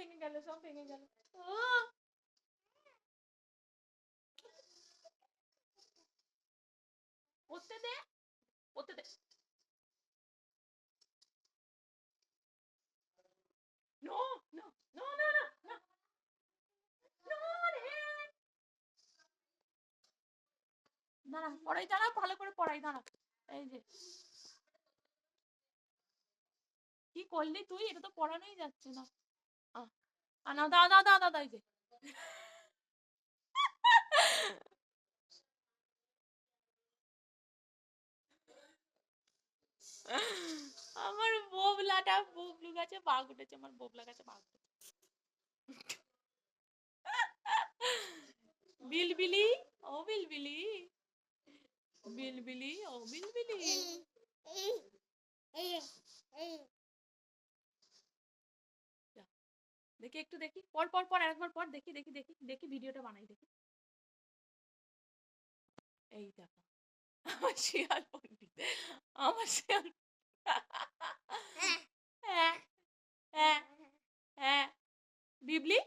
ভেঙে গেল, সব ভেঙে গেল। পড়তে দে, পড়তে দে। No no no no no no রে। দাঁড়া, পড়াই, দাঁড়া, ভালো করে পড়াই, দাঁড়া। এই যে কি করলি তুই? এটা তো পড়ানোই যাচ্ছে না। না, দাও দাও দাও দাও, এই যে আমার বোবলাটা, বুবলু গাছে বাঘ উঠেছে, আমার বোবলা গাছে বাঘ উঠেছে। বিলবিলি, ও বিলবিলি, বিলবিলি, ও বিলবিলি। দেখি একটু, দেখি, পর পর পর, একবার পর, দেখি দেখি দেখি দেখি, ভিডিওটা বানাই, দেখি। এই দেখো আমার শিয়াল পণ্ডিত, আমার শিয়াল। হ্যাঁ হ্যাঁ হ্যাঁ, বিবলি